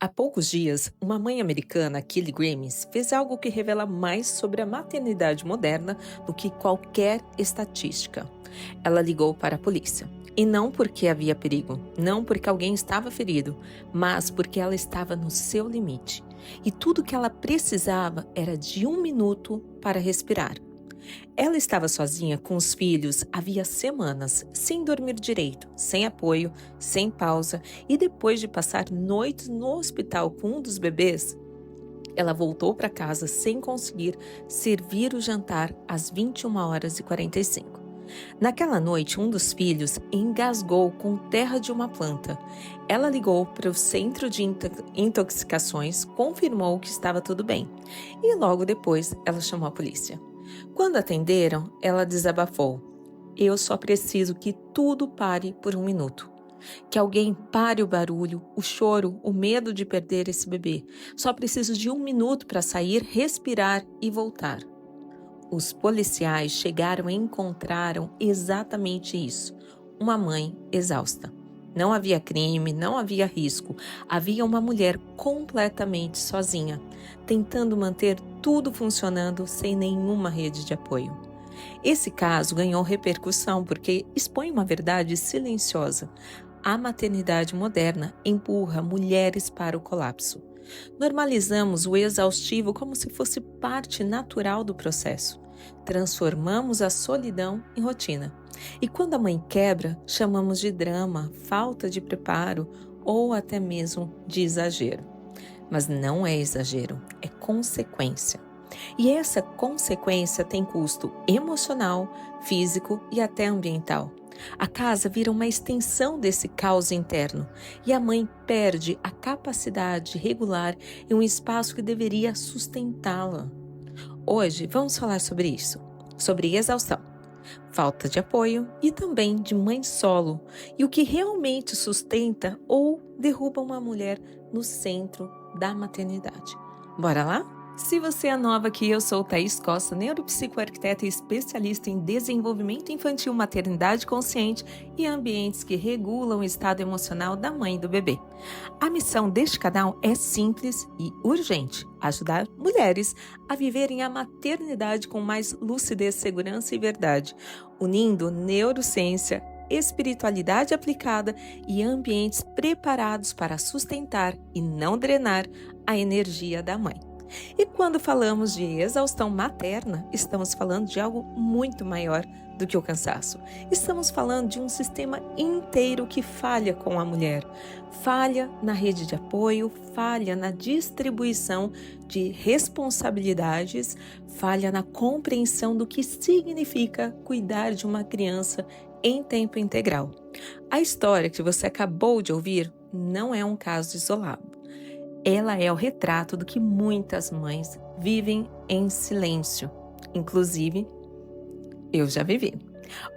Há poucos dias, uma mãe americana, Kelly Grimes, fez algo que revela mais sobre a maternidade moderna do que qualquer estatística. Ela ligou para a polícia. E não porque havia perigo, não porque alguém estava ferido, mas porque ela estava no seu limite. E tudo que ela precisava era de 1 minuto para respirar. Ela estava sozinha com os filhos havia semanas, sem dormir direito, sem apoio, sem pausa, e depois de passar noites no hospital com um dos bebês, ela voltou para casa sem conseguir servir o jantar às 21h45. Naquela noite, um dos filhos engasgou com terra de uma planta. Ela ligou para o centro de intoxicações, confirmou que estava tudo bem e logo depois ela chamou a polícia. Quando atenderam, ela desabafou: "Eu só preciso que tudo pare por 1 minuto. Que alguém pare o barulho, o choro, o medo de perder esse bebê. Só preciso de 1 minuto para sair, respirar e voltar." Os policiais chegaram e encontraram exatamente isso: uma mãe exausta. Não havia crime, não havia risco. Havia uma mulher completamente sozinha, tentando manter tudo funcionando sem nenhuma rede de apoio. Esse caso ganhou repercussão porque expõe uma verdade silenciosa. A maternidade moderna empurra mulheres para o colapso. Normalizamos o exaustivo como se fosse parte natural do processo. Transformamos a solidão em rotina. E quando a mãe quebra, chamamos de drama, falta de preparo ou até mesmo de exagero. Mas não é exagero, é consequência. E essa consequência tem custo emocional, físico e até ambiental. A casa vira uma extensão desse caos interno e a mãe perde a capacidade de regular em um espaço que deveria sustentá-la. Hoje vamos falar sobre isso, sobre exaustão, falta de apoio e também de mãe solo e o que realmente sustenta ou derruba uma mulher no centro da maternidade. Bora lá? Se você é nova aqui, eu sou Thaís Costa, neuropsicoarquiteta e especialista em desenvolvimento infantil, maternidade consciente e ambientes que regulam o estado emocional da mãe e do bebê. A missão deste canal é simples e urgente: ajudar mulheres a viverem a maternidade com mais lucidez, segurança e verdade, unindo neurociência, espiritualidade aplicada e ambientes preparados para sustentar e não drenar a energia da mãe. E quando falamos de exaustão materna, estamos falando de algo muito maior do que o cansaço. Estamos falando de um sistema inteiro que falha com a mulher. Falha na rede de apoio, falha na distribuição de responsabilidades, falha na compreensão do que significa cuidar de uma criança em tempo integral. A história que você acabou de ouvir não é um caso isolado. Ela é o retrato do que muitas mães vivem em silêncio. Inclusive, eu já vivi.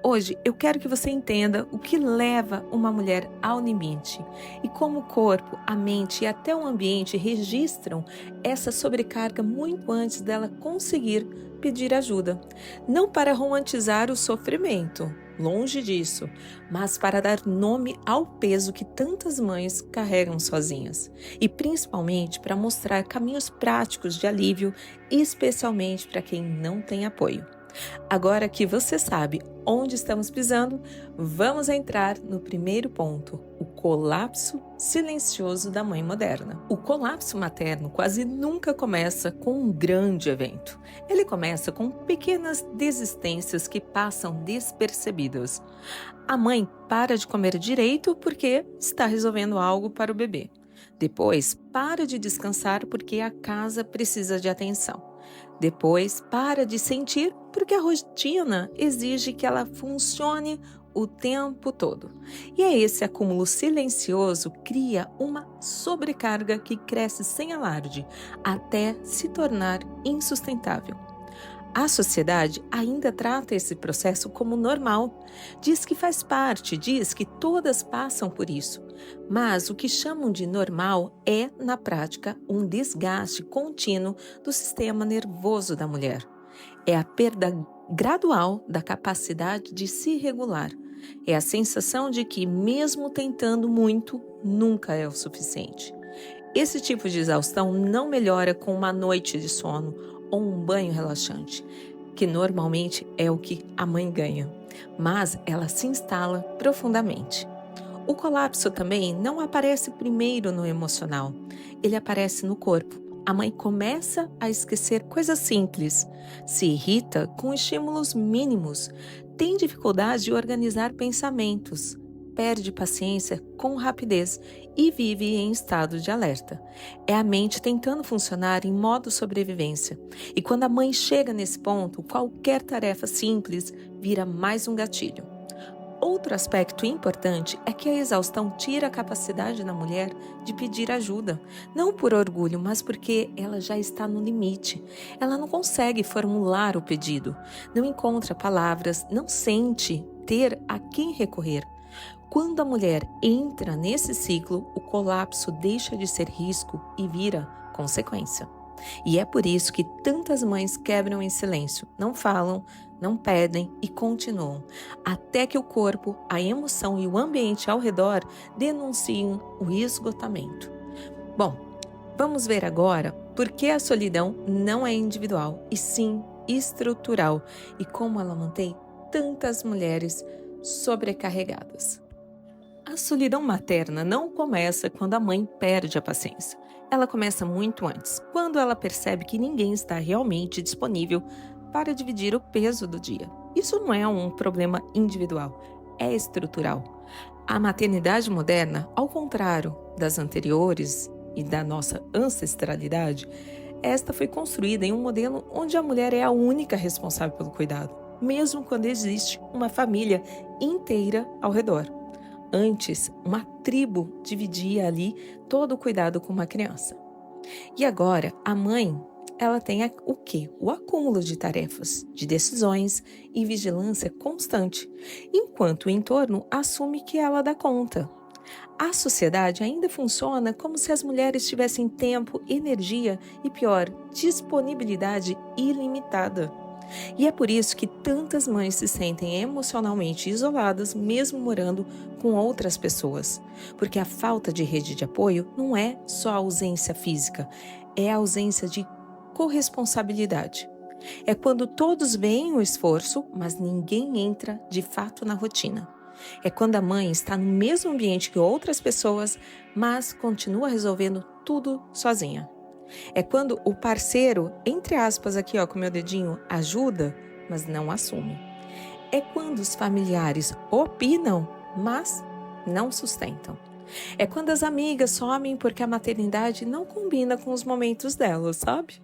Hoje eu quero que você entenda o que leva uma mulher ao limite e como o corpo, a mente e até o ambiente registram essa sobrecarga muito antes dela conseguir pedir ajuda. Não para romantizar o sofrimento, longe disso, mas para dar nome ao peso que tantas mães carregam sozinhas e principalmente para mostrar caminhos práticos de alívio, especialmente para quem não tem apoio. Agora que você sabe onde estamos pisando, vamos entrar no primeiro ponto: o colapso silencioso da mãe moderna. O colapso materno quase nunca começa com um grande evento. Ele começa com pequenas desistências que passam despercebidas. A mãe para de comer direito porque está resolvendo algo para o bebê. Depois, para de descansar porque a casa precisa de atenção. Depois, para de sentir porque a rotina exige que ela funcione o tempo todo. E esse acúmulo silencioso cria uma sobrecarga que cresce sem alarde, até se tornar insustentável. A sociedade ainda trata esse processo como normal, diz que faz parte, diz que todas passam por isso. Mas o que chamam de normal é, na prática, um desgaste contínuo do sistema nervoso da mulher. É a perda gradual da capacidade de se regular. É a sensação de que, mesmo tentando muito, nunca é o suficiente. Esse tipo de exaustão não melhora com uma noite de sono ou um banho relaxante, que normalmente é o que a mãe ganha, mas ela se instala profundamente. O colapso também não aparece primeiro no emocional, ele aparece no corpo. A mãe começa a esquecer coisas simples, se irrita com estímulos mínimos, tem dificuldade de organizar pensamentos, perde paciência com rapidez e vive em estado de alerta. É a mente tentando funcionar em modo sobrevivência. E quando a mãe chega nesse ponto, qualquer tarefa simples vira mais um gatilho. Outro aspecto importante é que a exaustão tira a capacidade da mulher de pedir ajuda, não por orgulho, mas porque ela já está no limite. Ela não consegue formular o pedido, não encontra palavras, não sente ter a quem recorrer. Quando a mulher entra nesse ciclo, o colapso deixa de ser risco e vira consequência. E é por isso que tantas mães quebram em silêncio, não falam, não pedem e continuam, até que o corpo, a emoção e o ambiente ao redor denunciem o esgotamento. Bom, vamos ver agora por que a solidão não é individual, e sim estrutural, e como ela mantém tantas mulheres sobrecarregadas. A solidão materna não começa quando a mãe perde a paciência. Ela começa muito antes, quando ela percebe que ninguém está realmente disponível para dividir o peso do dia. Isso não é um problema individual, é estrutural. A maternidade moderna, ao contrário das anteriores e da nossa ancestralidade, esta foi construída em um modelo onde a mulher é a única responsável pelo cuidado, mesmo quando existe uma família inteira ao redor. Antes, uma tribo dividia ali todo o cuidado com uma criança. E agora, a mãe, ela tem o quê? O acúmulo de tarefas, de decisões e vigilância constante, enquanto o entorno assume que ela dá conta. A sociedade ainda funciona como se as mulheres tivessem tempo, energia e, pior, disponibilidade ilimitada. E é por isso que tantas mães se sentem emocionalmente isoladas, mesmo morando com outras pessoas. Porque a falta de rede de apoio não é só ausência física, é a ausência de corresponsabilidade. É quando todos veem o esforço, mas ninguém entra de fato na rotina. É quando a mãe está no mesmo ambiente que outras pessoas, mas continua resolvendo tudo sozinha. É quando o parceiro, entre aspas aqui ó, com meu dedinho, ajuda, mas não assume. É quando os familiares opinam, mas não sustentam. É quando as amigas somem porque a maternidade não combina com os momentos delas, sabe?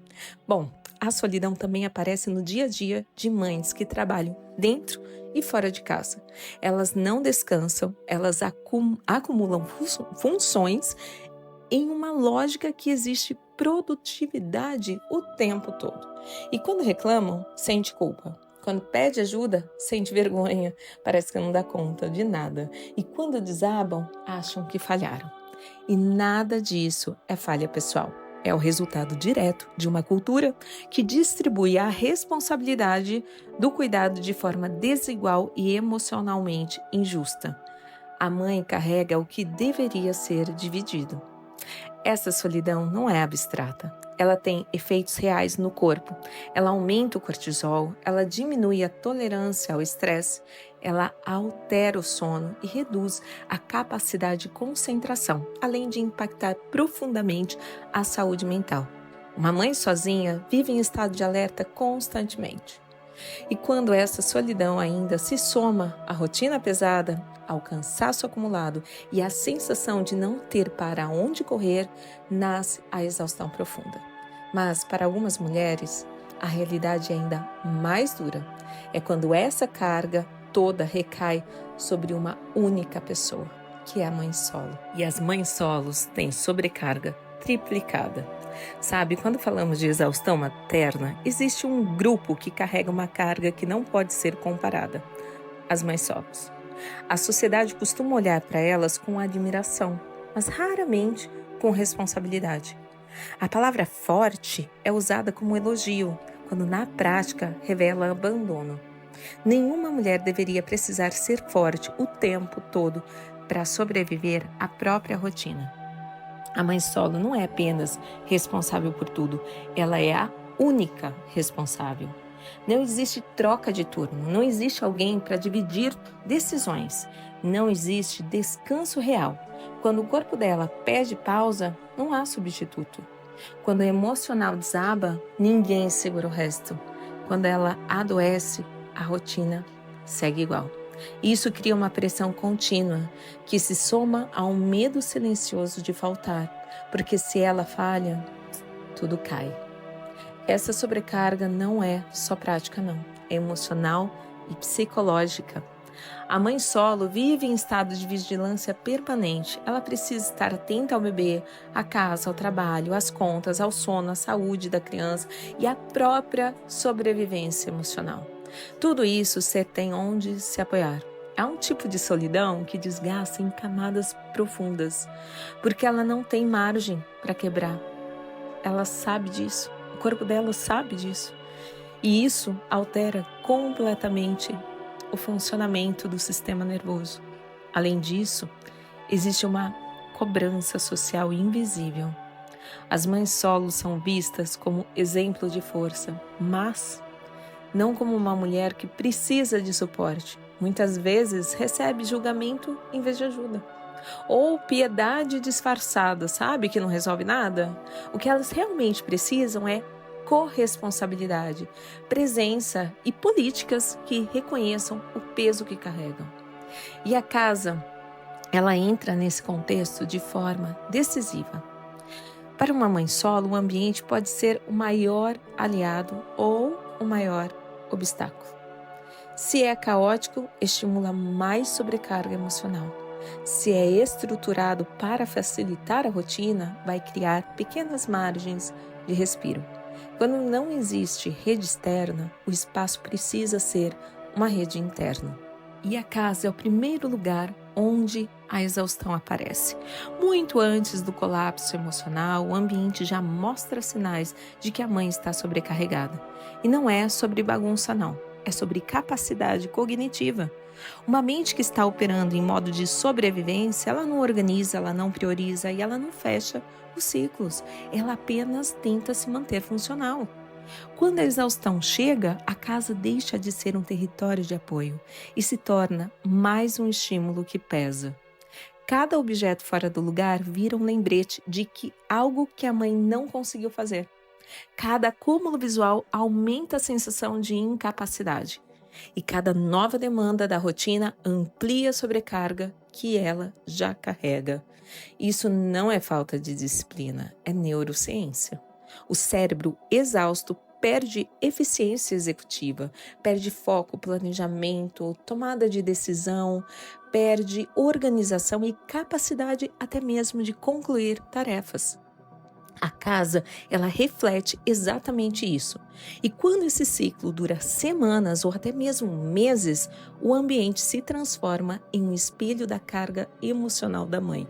Bom, a solidão também aparece no dia a dia de mães que trabalham dentro e fora de casa. Elas não descansam, elas acumulam funções em uma lógica que existe produtividade o tempo todo. E quando reclamam, sente culpa. Quando pede ajuda, sente vergonha, parece que não dá conta de nada. E quando desabam, acham que falharam. E nada disso é falha pessoal. É o resultado direto de uma cultura que distribui a responsabilidade do cuidado de forma desigual e emocionalmente injusta. A mãe carrega o que deveria ser dividido. Essa solidão não é abstrata. Ela tem efeitos reais no corpo. Ela aumenta o cortisol, ela diminui a tolerância ao estresse, ela altera o sono e reduz a capacidade de concentração, além de impactar profundamente a saúde mental. Uma mãe sozinha vive em estado de alerta constantemente. E quando essa solidão ainda se soma à rotina pesada, ao cansaço acumulado e à sensação de não ter para onde correr, nasce a exaustão profunda. Mas para algumas mulheres, a realidade é ainda mais dura. É quando essa carga toda recai sobre uma única pessoa, que é a mãe solo. E as mães solos têm sobrecarga triplicada. Sabe, quando falamos de exaustão materna, existe um grupo que carrega uma carga que não pode ser comparada: as mães solos. A sociedade costuma olhar para elas com admiração, mas raramente com responsabilidade. A palavra forte é usada como elogio, quando na prática revela abandono. Nenhuma mulher deveria precisar ser forte o tempo todo para sobreviver à própria rotina. A mãe solo não é apenas responsável por tudo, ela é a única responsável. Não existe troca de turno, não existe alguém para dividir decisões, não existe descanso real. Quando o corpo dela pede pausa, não há substituto. Quando o emocional desaba, ninguém segura o resto. Quando ela adoece, a rotina segue igual. Isso cria uma pressão contínua que se soma a um medo silencioso de faltar, porque se ela falha, tudo cai. Essa sobrecarga não é só prática, não. É emocional e psicológica. A mãe solo vive em estado de vigilância permanente. Ela precisa estar atenta ao bebê, à casa, ao trabalho, às contas, ao sono, à saúde da criança e à própria sobrevivência emocional. Tudo isso você tem onde se apoiar. Há um tipo de solidão que desgasta em camadas profundas, porque ela não tem margem para quebrar. Ela sabe disso, o corpo dela sabe disso. E isso altera completamente o funcionamento do sistema nervoso. Além disso, existe uma cobrança social invisível. As mães solos são vistas como exemplo de força, mas não como uma mulher que precisa de suporte. Muitas vezes recebe julgamento em vez de ajuda. Ou piedade disfarçada, sabe? Que não resolve nada. O que elas realmente precisam é corresponsabilidade, presença e políticas que reconheçam o peso que carregam. E a casa, ela entra nesse contexto de forma decisiva. Para uma mãe solo, o ambiente pode ser o maior aliado ou o maior obstáculo. Se é caótico, estimula mais sobrecarga emocional. Se é estruturado para facilitar a rotina, vai criar pequenas margens de respiro. Quando não existe rede externa, o espaço precisa ser uma rede interna. E a casa é o primeiro lugar onde a exaustão aparece. Muito antes do colapso emocional, o ambiente já mostra sinais de que a mãe está sobrecarregada. E não é sobre bagunça, não. É sobre capacidade cognitiva. Uma mente que está operando em modo de sobrevivência, ela não organiza, ela não prioriza e ela não fecha os ciclos. Ela apenas tenta se manter funcional. Quando a exaustão chega, a casa deixa de ser um território de apoio e se torna mais um estímulo que pesa. Cada objeto fora do lugar vira um lembrete de que algo que a mãe não conseguiu fazer. Cada acúmulo visual aumenta a sensação de incapacidade. E cada nova demanda da rotina amplia a sobrecarga que ela já carrega. Isso não é falta de disciplina, é neurociência. O cérebro exausto perde eficiência executiva, perde foco, planejamento, tomada de decisão, perde organização e capacidade até mesmo de concluir tarefas. A casa, ela reflete exatamente isso. E quando esse ciclo dura semanas ou até mesmo meses, o ambiente se transforma em um espelho da carga emocional da mãe.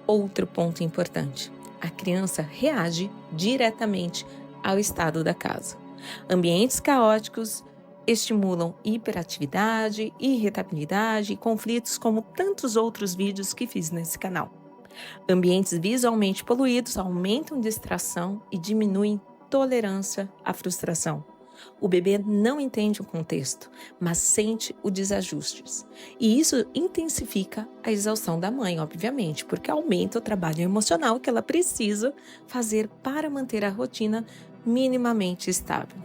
Outro ponto importante: a criança reage diretamente ao estado da casa. Ambientes caóticos estimulam hiperatividade, irritabilidade e conflitos, como tantos outros vídeos que fiz nesse canal. Ambientes visualmente poluídos aumentam distração e diminuem tolerância à frustração. O bebê não entende o contexto, mas sente os desajustes. E isso intensifica a exaustão da mãe, obviamente, porque aumenta o trabalho emocional que ela precisa fazer para manter a rotina minimamente estável.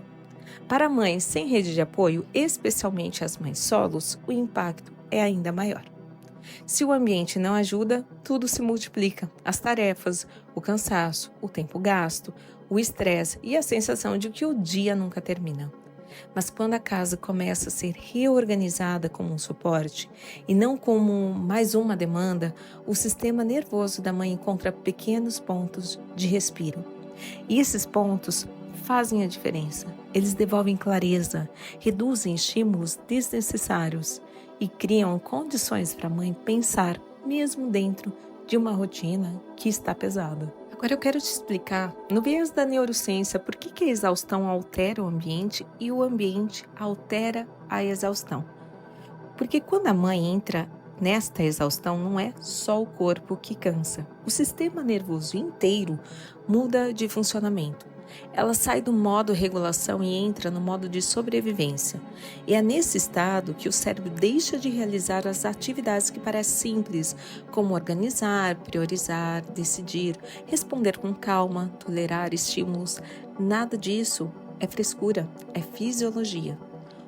Para mães sem rede de apoio, especialmente as mães solos, o impacto é ainda maior. Se o ambiente não ajuda, tudo se multiplica. As tarefas, o cansaço, o tempo gasto, o estresse e a sensação de que o dia nunca termina. Mas quando a casa começa a ser reorganizada como um suporte e não como mais uma demanda, o sistema nervoso da mãe encontra pequenos pontos de respiro. E esses pontos fazem a diferença. Eles devolvem clareza, reduzem estímulos desnecessários e criam condições para a mãe pensar, mesmo dentro de uma rotina que está pesada. Agora eu quero te explicar, no viés da neurociência, por que a exaustão altera o ambiente e o ambiente altera a exaustão. Porque quando a mãe entra nesta exaustão não é só o corpo que cansa. O sistema nervoso inteiro muda de funcionamento. Ela sai do modo regulação e entra no modo de sobrevivência. E é nesse estado que o cérebro deixa de realizar as atividades que parecem simples, como organizar, priorizar, decidir, responder com calma, tolerar estímulos. Nada disso é frescura, é fisiologia.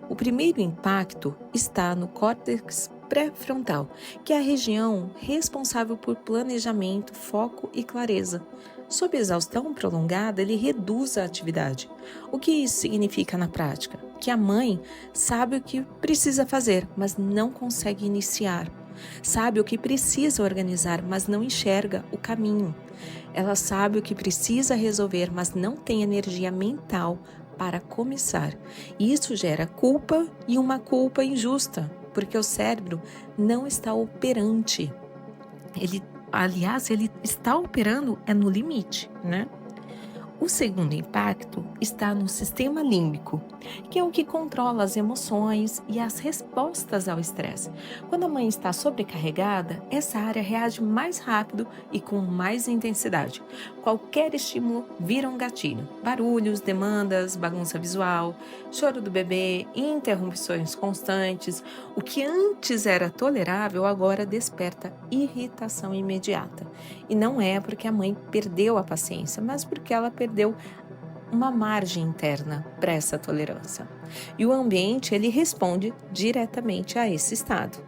O primeiro impacto está no córtex pré-frontal, que é a região responsável por planejamento, foco e clareza. Sob exaustão prolongada, ele reduz a atividade. O que isso significa na prática? Que a mãe sabe o que precisa fazer, mas não consegue iniciar. Sabe o que precisa organizar, mas não enxerga o caminho. Ela sabe o que precisa resolver, mas não tem energia mental para começar. Isso gera culpa e uma culpa injusta, porque o cérebro não está operante. Ele está operando no limite, né? O segundo impacto está no sistema límbico, que é o que controla as emoções e as respostas ao estresse. Quando a mãe está sobrecarregada, essa área reage mais rápido e com mais intensidade. Qualquer estímulo vira um gatilho. Barulhos, demandas, bagunça visual, choro do bebê, interrupções constantes. O que antes era tolerável agora desperta irritação imediata. E não é porque a mãe perdeu a paciência, mas porque ela perdeu uma margem interna para essa tolerância. E o ambiente, ele responde diretamente a esse estado.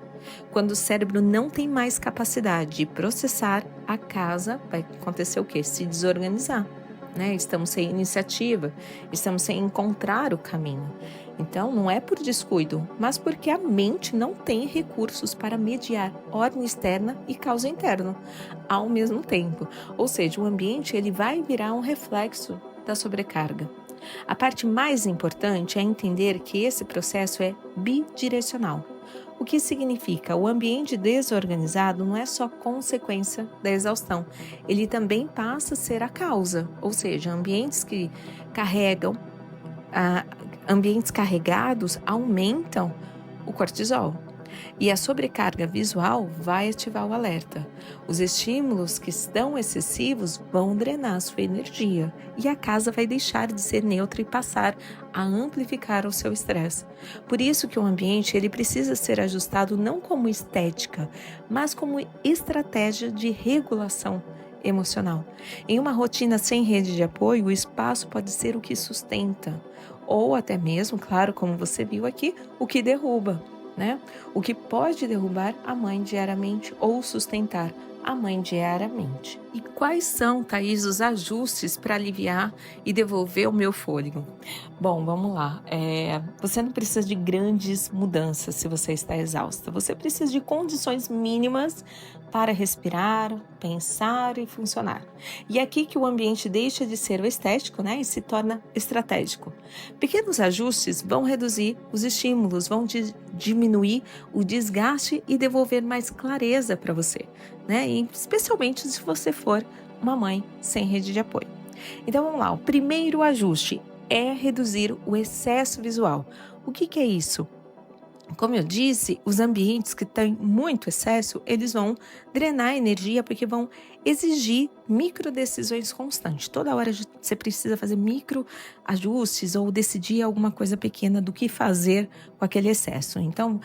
Quando o cérebro não tem mais capacidade de processar, a casa vai acontecer o quê? Se desorganizar, né? Estamos sem iniciativa, estamos sem encontrar o caminho. Então, não é por descuido, mas porque a mente não tem recursos para mediar ordem externa e causa interna ao mesmo tempo. Ou seja, o ambiente ele vai virar um reflexo da sobrecarga. A parte mais importante é entender que esse processo é bidirecional. O que significa? O ambiente desorganizado não é só consequência da exaustão, ele também passa a ser a causa, ou seja, ambientes carregados aumentam o cortisol. E a sobrecarga visual vai ativar o alerta. Os estímulos que estão excessivos vão drenar sua energia e a casa vai deixar de ser neutra e passar a amplificar o seu estresse. Por isso que o ambiente ele precisa ser ajustado não como estética, mas como estratégia de regulação emocional. Em uma rotina sem rede de apoio, o espaço pode ser o que sustenta, ou até mesmo, claro, como você viu aqui, o que derruba, né? O que pode derrubar a mãe diariamente ou sustentar a mãe diariamente. E quais são, Thaís, os ajustes para aliviar e devolver o meu fôlego? Bom, vamos lá. Você não precisa de grandes mudanças se você está exausta. Você precisa de condições mínimas para respirar, pensar e funcionar. E é aqui que o ambiente deixa de ser o estético, né, e se torna estratégico. Pequenos ajustes vão reduzir os estímulos, vão diminuir o desgaste e devolver mais clareza para você, né? E especialmente se você for uma mãe sem rede de apoio. Então vamos lá, o primeiro ajuste é reduzir o excesso visual. O que é isso? Como eu disse, os ambientes que têm muito excesso, eles vão drenar energia porque vão exigir micro decisões constantes. Toda hora você precisa fazer micro ajustes ou decidir alguma coisa pequena do que fazer com aquele excesso. Então,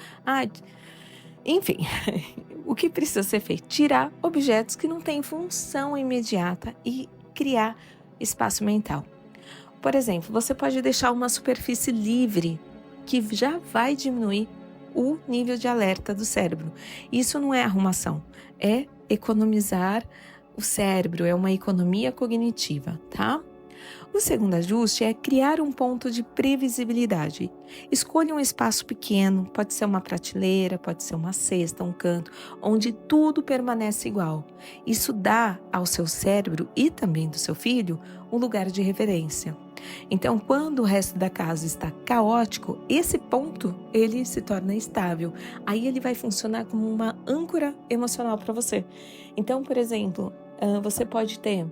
enfim, o que precisa ser feito? Tirar objetos que não têm função imediata e criar espaço mental. Por exemplo, você pode deixar uma superfície livre que já vai diminuir o nível de alerta do cérebro. Isso não é arrumação, é economizar o cérebro, é uma economia cognitiva, tá? O segundo ajuste é criar um ponto de previsibilidade. Escolha um espaço pequeno, pode ser uma prateleira, pode ser uma cesta, um canto, onde tudo permanece igual. Isso dá ao seu cérebro e também do seu filho um lugar de referência. Então, quando o resto da casa está caótico, esse ponto ele se torna estável. Aí ele vai funcionar como uma âncora emocional para você. Então, por exemplo, você pode ter...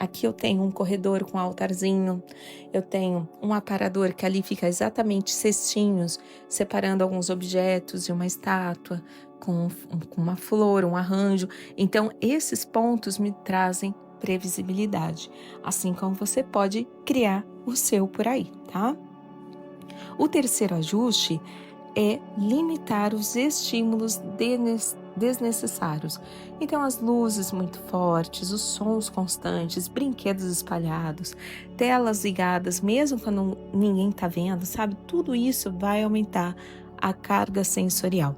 Aqui eu tenho um corredor com altarzinho, eu tenho um aparador que ali fica exatamente cestinhos, separando alguns objetos e uma estátua, com uma flor, um arranjo. Então, esses pontos me trazem previsibilidade, assim como você pode criar o seu por aí, tá? O terceiro ajuste é limitar os estímulos desnecessários. Então, as luzes muito fortes, os sons constantes, brinquedos espalhados, telas ligadas, mesmo quando ninguém está vendo, sabe? Tudo isso vai aumentar a carga sensorial.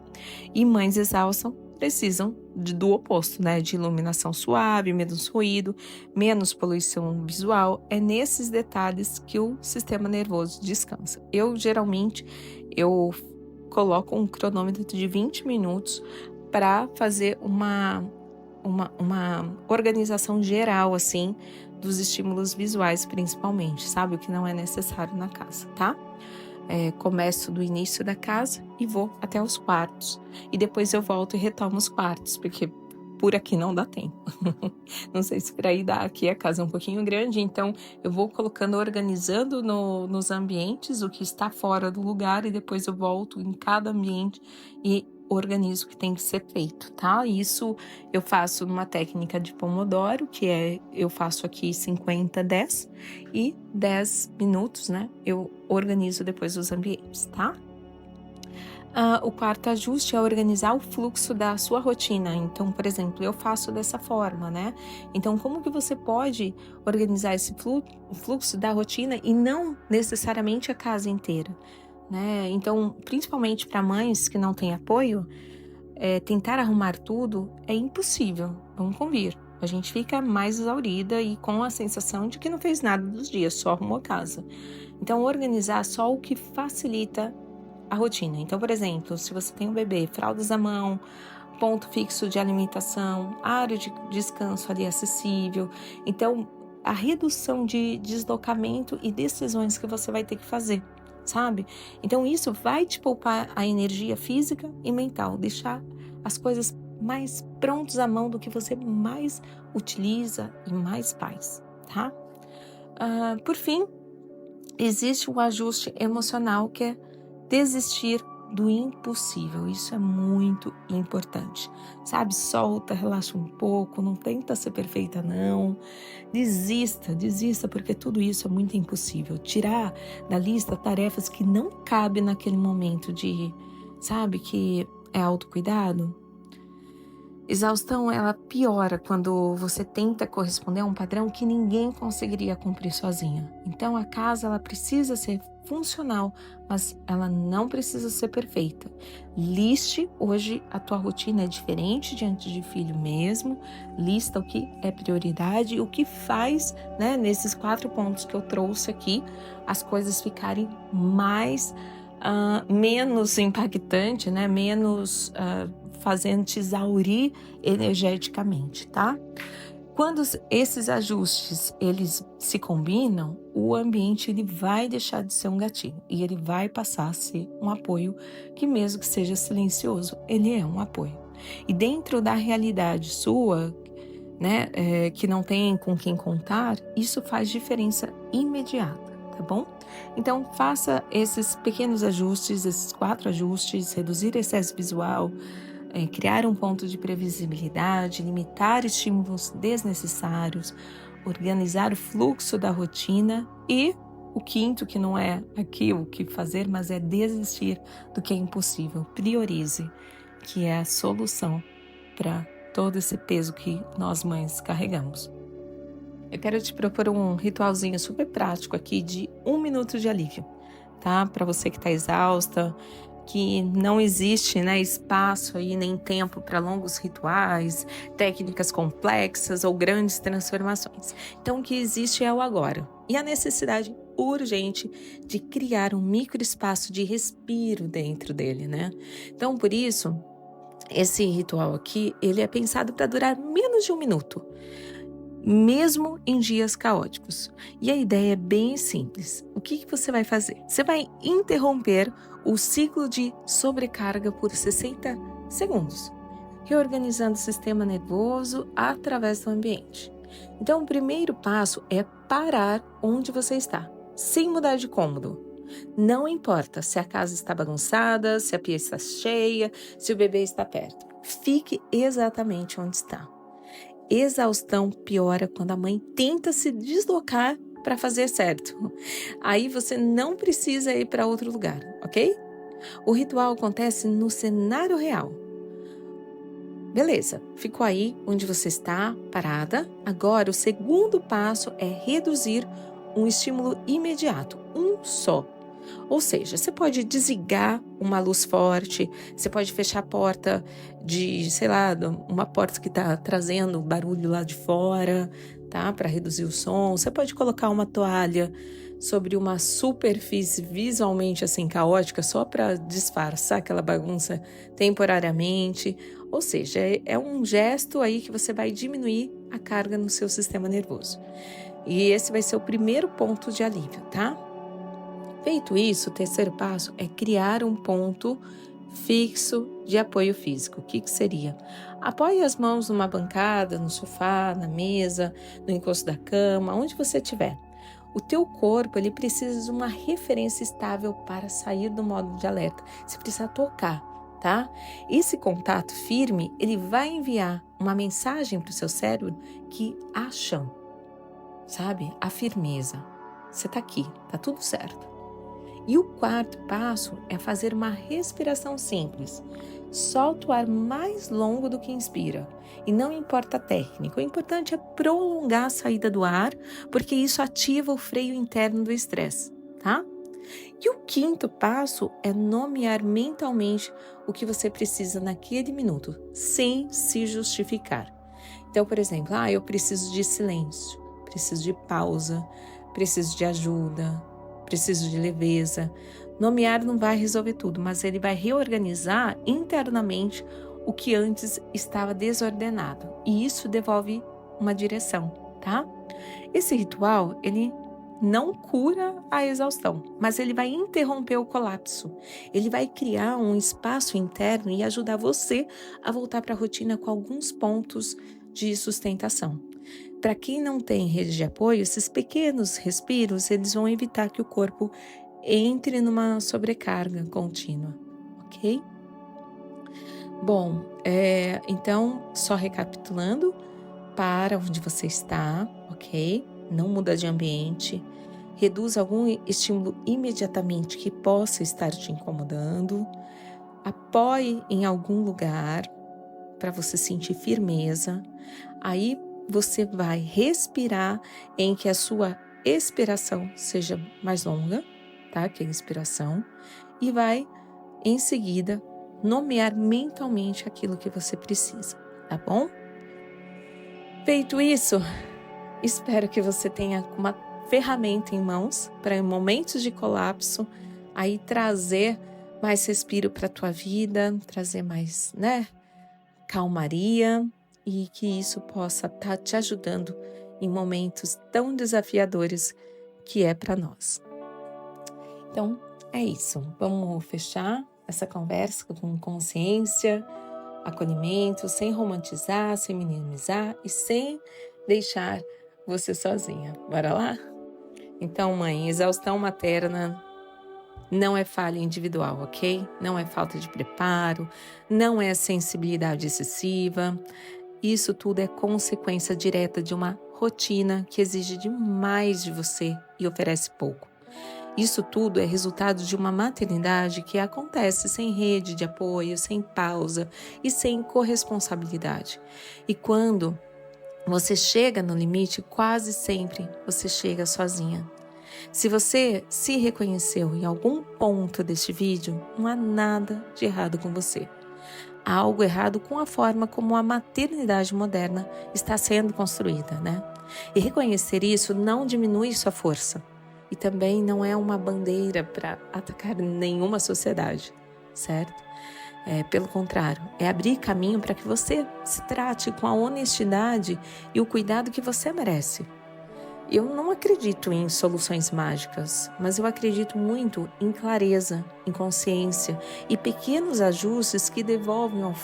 E mães exaustas precisam do oposto, né? De iluminação suave, menos ruído, menos poluição visual. É nesses detalhes que o sistema nervoso descansa. Geralmente, coloco um cronômetro de 20 minutos para fazer uma organização geral, assim, dos estímulos visuais, principalmente, sabe? O que não é necessário na casa, tá? Começo do início da casa e vou até os quartos. E depois eu volto e retomo os quartos, porque por aqui não dá tempo. Não sei se por aí dá, aqui a casa é um pouquinho grande, então eu vou colocando, organizando nos ambientes o que está fora do lugar e depois eu volto em cada ambiente e organizo o que tem que ser feito, tá? Isso eu faço numa técnica de Pomodoro, eu faço aqui 50, 10 e 10 minutos, né? Eu organizo depois os ambientes, tá? O quarto ajuste é organizar o fluxo da sua rotina. Então, por exemplo, eu faço dessa forma, né? Então, como que você pode organizar esse fluxo da rotina e não necessariamente a casa inteira, né? Então, principalmente para mães que não têm apoio, tentar arrumar tudo é impossível, vamos convir. A gente fica mais exaurida e com a sensação de que não fez nada dos dias, só arrumou a casa. Então, organizar só o que facilita a rotina. Então, por exemplo, se você tem um bebê, fraldas à mão, ponto fixo de alimentação, área de descanso ali acessível. Então, a redução de deslocamento e decisões que você vai ter que fazer, sabe? Então, isso vai te poupar a energia física e mental, deixar as coisas mais prontas à mão do que você mais utiliza e mais faz, tá? Por fim, existe o ajuste emocional, que é desistir do impossível. Isso é muito importante, sabe? Solta, relaxa um pouco, não tenta ser perfeita não, desista, porque tudo isso é muito impossível. Tirar da lista tarefas que não cabem naquele momento sabe, que é autocuidado. Exaustão, ela piora quando você tenta corresponder a um padrão que ninguém conseguiria cumprir sozinha. Então, a casa, ela precisa ser funcional, mas ela não precisa ser perfeita. Liste, hoje a tua rotina é diferente diante de filho mesmo, lista o que é prioridade e o que faz, né, nesses 4 pontos que eu trouxe aqui, as coisas ficarem menos impactante, né, menos fazendo te exaurir energeticamente, tá? Quando esses ajustes, eles se combinam, o ambiente ele vai deixar de ser um gatilho e ele vai passar a ser um apoio que, mesmo que seja silencioso, ele é um apoio. E dentro da realidade sua, né, que não tem com quem contar, isso faz diferença imediata, tá bom? Então, faça esses pequenos ajustes, esses 4 ajustes, reduzir excesso visual, criar um ponto de previsibilidade, limitar estímulos desnecessários, organizar o fluxo da rotina e o quinto, que não é aqui o que fazer, mas é desistir do que é impossível. Priorize, que é a solução para todo esse peso que nós mães carregamos. Eu quero te propor um ritualzinho super prático aqui de 1 minuto de alívio, tá? Para você que está exausta, que não existe, né, espaço aí nem tempo para longos rituais, técnicas complexas ou grandes transformações. Então, o que existe é o agora e a necessidade urgente de criar um microespaço de respiro dentro dele, né? Então, por isso, esse ritual aqui, ele é pensado para durar menos de 1 minuto. Mesmo em dias caóticos. E a ideia é bem simples. O que você vai fazer? Você vai interromper o ciclo de sobrecarga por 60 segundos, reorganizando o sistema nervoso através do ambiente. Então, o primeiro passo é parar onde você está, sem mudar de cômodo. Não importa se a casa está bagunçada, se a pia está cheia, se o bebê está perto. Fique exatamente onde está. Exaustão piora quando a mãe tenta se deslocar para fazer certo. Aí você não precisa ir para outro lugar, ok? O ritual acontece no cenário real. Beleza, ficou aí onde você está, parada. Agora, o segundo passo é reduzir um estímulo imediato, um só. Ou seja, você pode desligar uma luz forte, você pode fechar a porta uma porta que está trazendo barulho lá de fora, tá? Para reduzir o som. Você pode colocar uma toalha sobre uma superfície visualmente assim caótica, só para disfarçar aquela bagunça temporariamente. Ou seja, é um gesto aí que você vai diminuir a carga no seu sistema nervoso. E esse vai ser o primeiro ponto de alívio, tá? Feito isso, o terceiro passo é criar um ponto fixo de apoio físico. O que seria? Apoie as mãos numa bancada, no sofá, na mesa, no encosto da cama, onde você estiver. O teu corpo ele precisa de uma referência estável para sair do modo de alerta. Você precisa tocar, tá? Esse contato firme, ele vai enviar uma mensagem para o seu cérebro que há chão, sabe? A firmeza. Você está aqui, tá tudo certo. E o quarto passo é fazer uma respiração simples. Solta o ar mais longo do que inspira. E não importa a técnica, o importante é prolongar a saída do ar, porque isso ativa o freio interno do estresse, tá? E o quinto passo é nomear mentalmente o que você precisa naquele minuto, sem se justificar. Então, por exemplo, eu preciso de silêncio, preciso de pausa, preciso de ajuda, preciso de leveza. Nomear não vai resolver tudo, mas ele vai reorganizar internamente o que antes estava desordenado. E isso devolve uma direção, tá? Esse ritual, ele não cura a exaustão, mas ele vai interromper o colapso. Ele vai criar um espaço interno e ajudar você a voltar para a rotina com alguns pontos de sustentação. Para quem não tem rede de apoio, esses pequenos respiros, eles vão evitar que o corpo entre numa sobrecarga contínua, ok? Bom, então, só recapitulando, para onde você está, ok? Não muda de ambiente, reduz algum estímulo imediatamente que possa estar te incomodando, apoie em algum lugar para você sentir firmeza, aí você vai respirar em que a sua expiração seja mais longa, tá? Que é a inspiração, e vai, em seguida, nomear mentalmente aquilo que você precisa, tá bom? Feito isso, espero que você tenha uma ferramenta em mãos para em momentos de colapso, aí trazer mais respiro para a tua vida, trazer mais, calmaria, e que isso possa estar te ajudando em momentos tão desafiadores que é para nós. Então, é isso. Vamos fechar essa conversa com consciência, acolhimento, sem romantizar, sem minimizar e sem deixar você sozinha. Bora lá? Então, mãe, exaustão materna não é falha individual, ok? Não é falta de preparo, não é sensibilidade excessiva. Isso tudo é consequência direta de uma rotina que exige demais de você e oferece pouco. Isso tudo é resultado de uma maternidade que acontece sem rede de apoio, sem pausa e sem corresponsabilidade. E quando você chega no limite, quase sempre você chega sozinha. Se você se reconheceu em algum ponto deste vídeo, não há nada de errado com você. Há algo errado com a forma como a maternidade moderna está sendo construída, né? E reconhecer isso não diminui sua força. E também não é uma bandeira para atacar nenhuma sociedade, certo? Pelo contrário, é abrir caminho para que você se trate com a honestidade e o cuidado que você merece. Eu não acredito em soluções mágicas, mas eu acredito muito em clareza, em consciência e pequenos ajustes que devolvem ao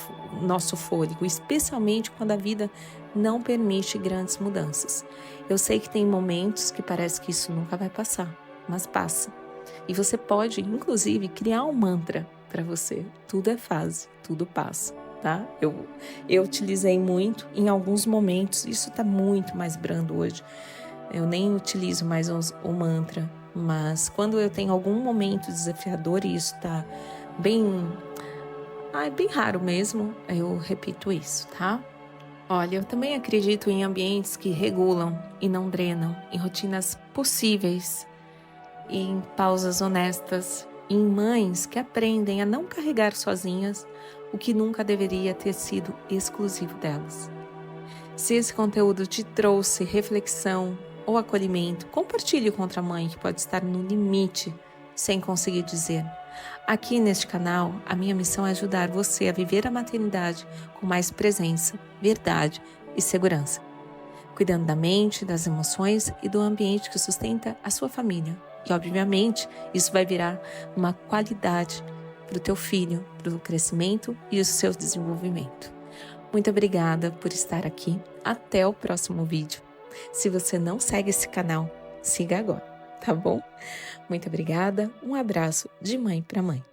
nosso fôlego, especialmente quando a vida não permite grandes mudanças. Eu sei que tem momentos que parece que isso nunca vai passar, mas passa. E você pode, inclusive, criar um mantra para você. Tudo é fase, tudo passa, tá? Eu utilizei muito em alguns momentos, isso tá muito mais brando hoje. Eu nem utilizo mais o mantra, mas quando eu tenho algum momento desafiador e isso tá bem, bem raro mesmo, eu repito isso, tá? Olha, eu também acredito em ambientes que regulam e não drenam, em rotinas possíveis, em pausas honestas, em mães que aprendem a não carregar sozinhas o que nunca deveria ter sido exclusivo delas. Se esse conteúdo te trouxe reflexão ou acolhimento, compartilhe com outra mãe que pode estar no limite sem conseguir dizer. Aqui neste canal, a minha missão é ajudar você a viver a maternidade com mais presença, verdade e segurança, cuidando da mente, das emoções e do ambiente que sustenta a sua família. E, obviamente, isso vai virar uma qualidade para o teu filho, para o crescimento e o seu desenvolvimento. Muito obrigada por estar aqui. Até o próximo vídeo. Se você não segue esse canal, siga agora, tá bom? Muito obrigada. Um abraço de mãe para mãe.